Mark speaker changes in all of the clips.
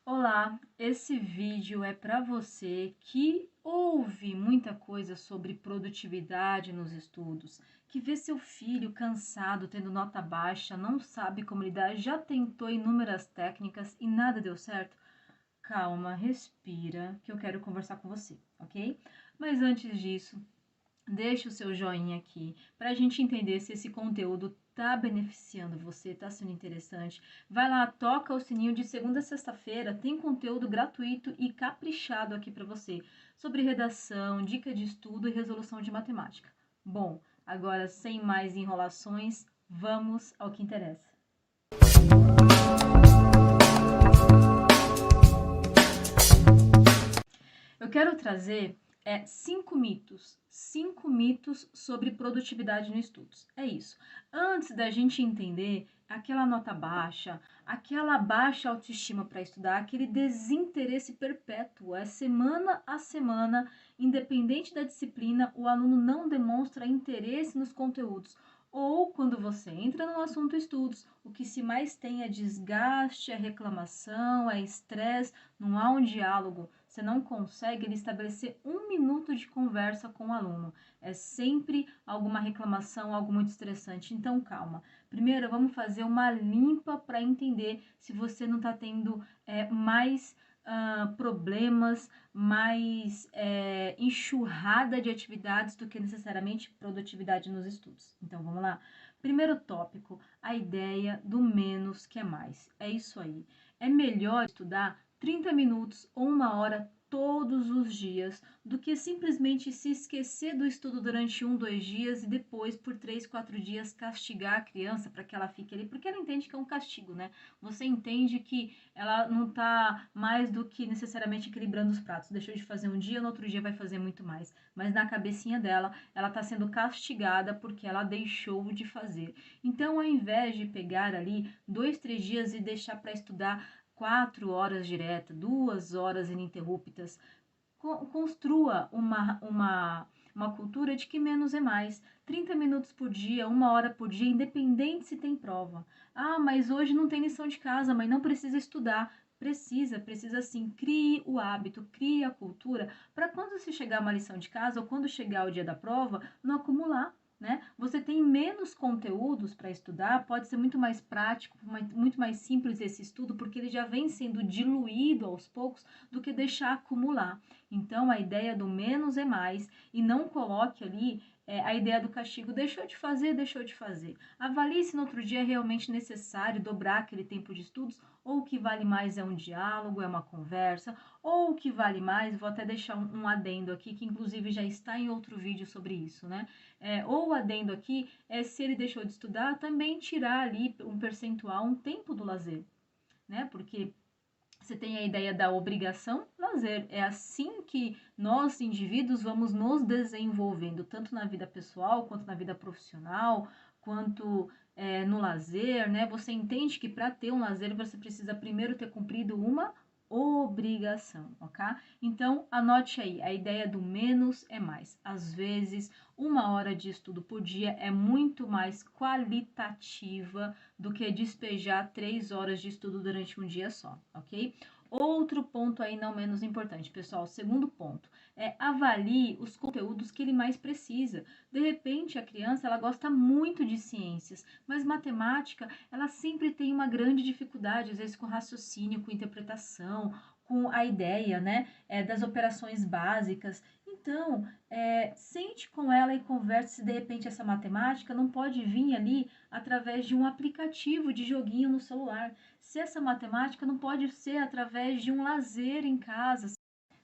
Speaker 1: Olá, esse vídeo é para você que ouve muita coisa sobre produtividade nos estudos, que vê seu filho cansado, tendo nota baixa, não sabe como lidar, já tentou inúmeras técnicas e nada deu certo. Calma, respira, que eu quero conversar com você, ok? Mas antes disso, deixe o seu joinha aqui para a gente entender se esse conteúdo tá beneficiando você, tá sendo interessante. Vai lá, toca o sininho de segunda a sexta-feira, tem conteúdo gratuito e caprichado aqui para você sobre redação, dica de estudo e resolução de matemática. Bom, agora sem mais enrolações, vamos ao que interessa. Eu quero trazer cinco mitos sobre produtividade nos estudos. É isso. Antes da gente entender aquela nota baixa, aquela baixa autoestima para estudar, aquele desinteresse perpétuo, é semana a semana, independente da disciplina, o aluno não demonstra interesse nos conteúdos. Ou quando você entra no assunto estudos, o que se mais tem é desgaste, é reclamação, é estresse, não há um diálogo. Você não consegue estabelecer um minuto de conversa com o aluno. É sempre alguma reclamação, algo muito estressante. Então, calma. Primeiro, vamos fazer uma limpa para entender se você não está tendo mais problemas, mais enxurrada de atividades do que necessariamente produtividade nos estudos. Então, vamos lá. Primeiro tópico, a ideia do menos que é mais. É isso aí. É melhor estudar 30 minutos ou uma hora todos os dias do que simplesmente se esquecer do estudo durante 2 dias e depois, por 3, 4 dias, castigar a criança para que ela fique ali, porque ela entende que é um castigo, né? Você entende que ela não está mais do que necessariamente equilibrando os pratos. Deixou de fazer um dia, no outro dia vai fazer muito mais. Mas na cabecinha dela, ela está sendo castigada porque ela deixou de fazer. Então, ao invés de pegar ali 2, 3 dias e deixar para estudar 4 horas direto, 2 horas ininterruptas, construa uma cultura de que menos é mais. 30 minutos por dia, 1 hora por dia, independente se tem prova. Ah, mas hoje não tem lição de casa, mas não precisa estudar. Precisa sim. Crie o hábito, crie a cultura, para quando se chegar uma lição de casa ou quando chegar o dia da prova, não acumular. Né? Você tem menos conteúdos para estudar, pode ser muito mais prático, muito mais simples esse estudo, porque ele já vem sendo diluído aos poucos do que deixar acumular. Então, a ideia do menos é mais e não coloque ali a ideia do castigo. Deixou de fazer, deixou de fazer. Avalie se no outro dia é realmente necessário dobrar aquele tempo de estudos ou o que vale mais é um diálogo, é uma conversa, ou o que vale mais, vou até deixar um adendo aqui, que inclusive já está em outro vídeo sobre isso, né? Ou o adendo aqui é se ele deixou de estudar, também tirar ali um percentual, um tempo do lazer, né? Porque você tem a ideia da obrigação, lazer. É assim que nós, indivíduos, vamos nos desenvolvendo, tanto na vida pessoal, quanto na vida profissional, quanto no lazer, né? Você entende que para ter um lazer, você precisa primeiro ter cumprido uma obrigação, ok? Então, anote aí, a ideia do menos é mais. Às vezes, 1 hora de estudo por dia é muito mais qualitativa do que despejar 3 horas de estudo durante um dia só, ok? Outro ponto aí não menos importante, pessoal, segundo ponto, avalie os conteúdos que ele mais precisa. De repente, a criança, ela gosta muito de ciências, mas matemática, ela sempre tem uma grande dificuldade, às vezes com raciocínio, com interpretação, com a ideia, né, das operações básicas. Então, sente com ela e converse se de repente essa matemática não pode vir ali através de um aplicativo de joguinho no celular. Se essa matemática não pode ser através de um lazer em casa.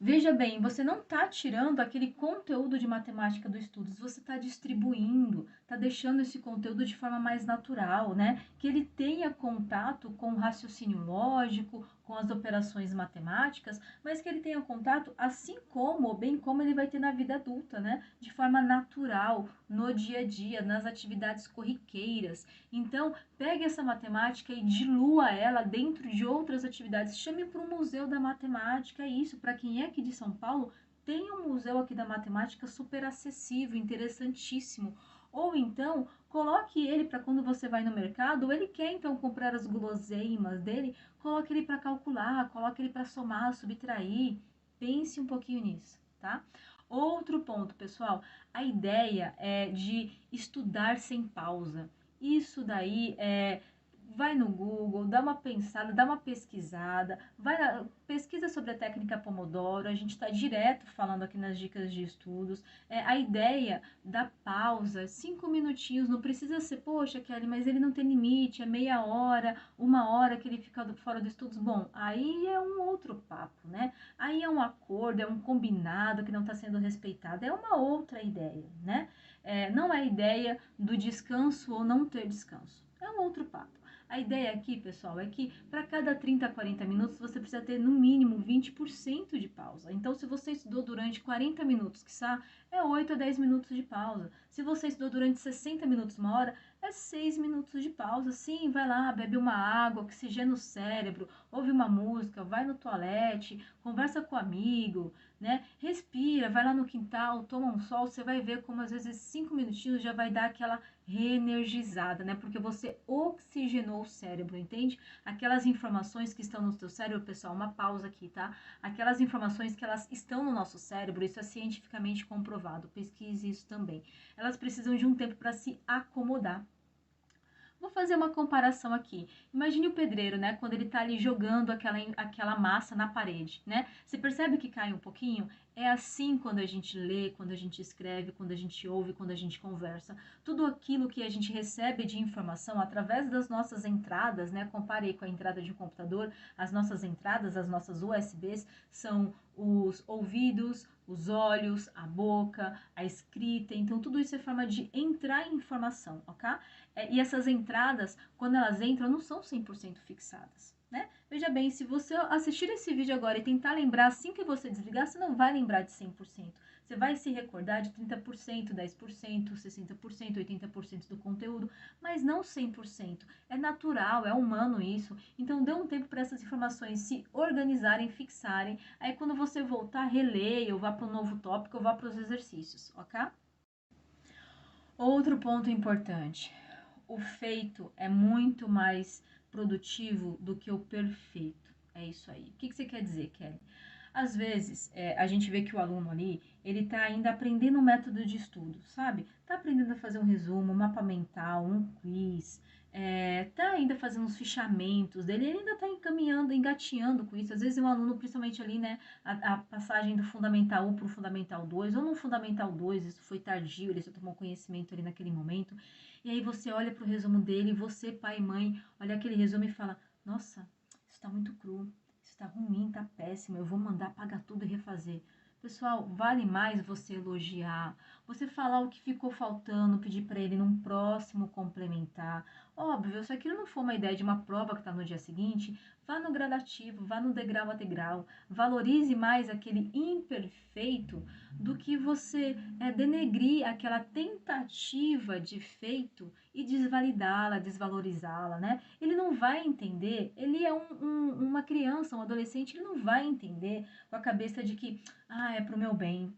Speaker 1: Veja bem, você não está tirando aquele conteúdo de matemática dos estudos, você está distribuindo, está deixando esse conteúdo de forma mais natural, né? Que ele tenha contato com o raciocínio lógico, com as operações matemáticas, mas que ele tenha contato assim como, ou bem como ele vai ter na vida adulta, né? De forma natural, no dia a dia, nas atividades corriqueiras. Então, pegue essa matemática e dilua ela dentro de outras atividades. Chame para o Museu da Matemática, é isso. Para quem é aqui de São Paulo, tem um museu aqui da matemática super acessível, interessantíssimo. Ou então, coloque ele para quando você vai no mercado, ou ele quer então comprar as guloseimas dele, coloque ele para calcular, coloque ele para somar, subtrair. Pense um pouquinho nisso, tá? Outro ponto, pessoal, a ideia é de estudar sem pausa. Isso daí vai no Google, dá uma pensada, dá uma pesquisada, pesquisa sobre a técnica Pomodoro, a gente está direto falando aqui nas dicas de estudos. A ideia da pausa, 5 minutinhos, não precisa ser, poxa, Kelly, mas ele não tem limite, é meia hora, 1 hora que ele fica fora dos estudos. Bom, aí é um outro papo, né? Aí é um acordo, é um combinado que não está sendo respeitado, é uma outra ideia, né? Não é a ideia do descanso ou não ter descanso, é um outro papo. A ideia aqui, pessoal, é que para cada 30 a 40 minutos você precisa ter no mínimo 20% de pausa. Então, se você estudou durante 40 minutos, que é 8 a 10 minutos de pausa. Se você estudou durante 60 minutos, 1 hora, é 6 minutos de pausa. Sim, vai lá, bebe uma água, oxigena o cérebro, ouve uma música, vai no toalete, conversa com o amigo, né? Respira, vai lá no quintal, toma um sol, você vai ver como às vezes 5 minutinhos já vai dar aquela reenergizada, né? Porque você oxigenou o cérebro, entende? Aquelas informações que estão no seu cérebro, pessoal, uma pausa aqui, tá? Aquelas informações que elas estão no nosso cérebro, isso é cientificamente comprovado, pesquise isso também. Elas precisam de um tempo para se acomodar. Vou fazer uma comparação aqui. Imagine o pedreiro, né? Quando ele tá ali jogando aquela massa na parede, né? Você percebe que cai um pouquinho? É assim quando a gente lê, quando a gente escreve, quando a gente ouve, quando a gente conversa. Tudo aquilo que a gente recebe de informação através das nossas entradas, né? Comparei com a entrada de um computador, as nossas entradas, as nossas USBs, são os ouvidos, os olhos, a boca, a escrita. Então, tudo isso é forma de entrar em informação, ok? E essas entradas, quando elas entram, não são 100% fixadas, né? Veja bem, se você assistir esse vídeo agora e tentar lembrar assim que você desligar, você não vai lembrar de 100%. Você vai se recordar de 30%, 10%, 60%, 80% do conteúdo, mas não 100%. É natural, é humano isso. Então, dê um tempo para essas informações se organizarem, fixarem. Aí, quando você voltar, releia, ou vá para um novo tópico, ou vá para os exercícios, ok? Outro ponto importante. O feito é muito mais produtivo do que o perfeito. É isso aí. O que você quer dizer, Kelly? Às vezes, a gente vê que o aluno ali, ele está ainda aprendendo um método de estudo, sabe? Está aprendendo a fazer um resumo, um mapa mental, um quiz, está ainda fazendo os fichamentos dele, ele ainda está encaminhando, engateando com isso. Às vezes, um aluno, principalmente ali, né, a passagem do Fundamental 1 para o Fundamental 2, ou no Fundamental 2, isso foi tardio, ele só tomou conhecimento ali naquele momento. E aí você olha para o resumo dele, você, pai e mãe, olha aquele resumo e fala, nossa, isso está muito cru, isso está ruim, está péssimo, eu vou mandar apagar tudo e refazer. Pessoal, vale mais você elogiar, você falar o que ficou faltando, pedir para ele num próximo complementar. Óbvio, se aquilo não for uma ideia de uma prova que está no dia seguinte, vá no gradativo, vá no degrau a degrau, valorize mais aquele imperfeito do que você denegrir aquela tentativa de feito e desvalidá-la, desvalorizá-la, né? Ele não vai entender, ele é uma criança, um adolescente, ele não vai entender com a cabeça de que, é pro meu bem.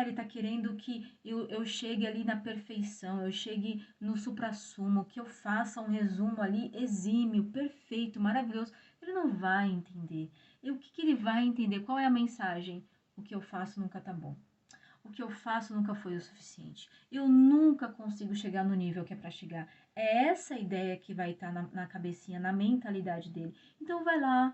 Speaker 1: Ele tá querendo que eu chegue ali na perfeição, eu chegue no suprassumo, que eu faça um resumo ali exímio, perfeito, maravilhoso. Ele não vai entender. E o que ele vai entender? Qual é a mensagem? O que eu faço nunca tá bom. O que eu faço nunca foi o suficiente. Eu nunca consigo chegar no nível que é para chegar. É essa ideia que vai estar na cabecinha, na mentalidade dele. Então vai lá,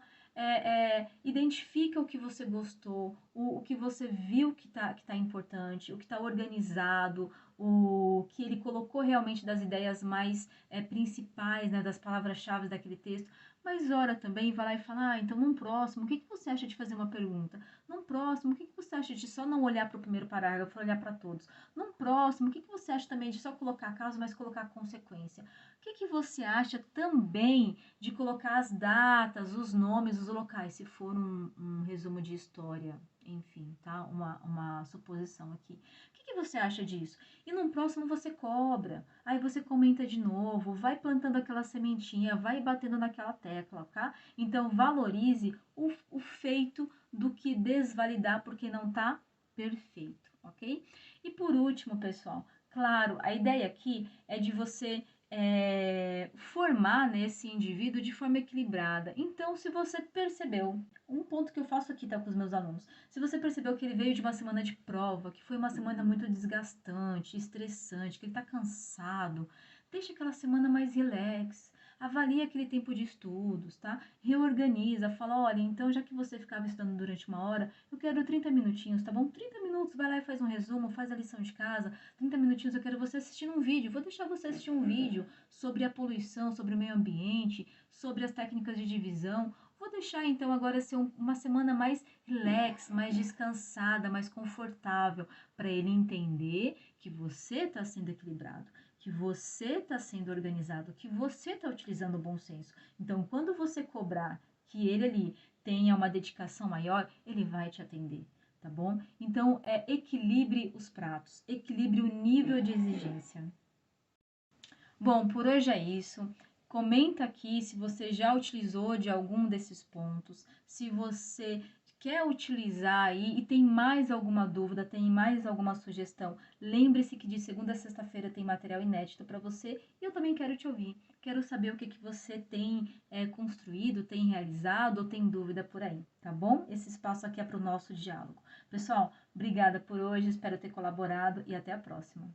Speaker 1: identifica o que você gostou, o que você viu que tá importante, o que está organizado, o que ele colocou realmente das ideias mais principais, né, das palavras-chave daquele texto. Mas ora também, vai lá e fala, então num próximo, o que você acha de fazer uma pergunta? Num próximo, o que você acha de só não olhar para o primeiro parágrafo, olhar para todos? Num próximo, o que você acha também de só colocar causa, mas colocar consequência? O que você acha também de colocar as datas, os nomes, os locais, se for um resumo de história, enfim, tá? Uma suposição aqui. O que você acha disso? E num próximo você cobra, aí você comenta de novo, vai plantando aquela sementinha, vai batendo naquela tecla, tá? Então valorize o feito do que desvalidar porque não tá perfeito, ok? E por último, pessoal, Claro, a ideia aqui é de você formar nesse indivíduo de forma equilibrada. Então, se você percebeu, um ponto que eu faço aqui, tá, com os meus alunos, se você percebeu que ele veio de uma semana de prova, que foi uma semana muito desgastante, estressante, que ele tá cansado, deixa aquela semana mais relax. Avalia aquele tempo de estudos, tá? Reorganiza, fala, olha, então já que você ficava estudando durante 1 hora, eu quero 30 minutinhos, tá bom? 30 minutos, vai lá e faz um resumo, faz a lição de casa, 30 minutinhos eu quero você assistindo um vídeo. Vou deixar você assistir um vídeo sobre a poluição, sobre o meio ambiente, sobre as técnicas de divisão. Vou deixar então agora ser uma semana mais relax, mais descansada, mais confortável, para ele entender que você está sendo equilibrado, que você está sendo organizado, que você está utilizando o bom senso. Então, quando você cobrar que ele ali tenha uma dedicação maior, ele vai te atender. Tá bom? Então, equilibre os pratos, equilibre o nível de exigência. Bom, por hoje é isso. Comenta aqui se você já utilizou de algum desses pontos, se você quer utilizar aí e tem mais alguma dúvida, tem mais alguma sugestão. Lembre-se que de segunda a sexta-feira tem material inédito para você e eu também quero te ouvir. Quero saber o que você tem construído, tem realizado ou tem dúvida por aí, tá bom? Esse espaço aqui é para o nosso diálogo. Pessoal, obrigada por hoje, espero ter colaborado e até a próxima.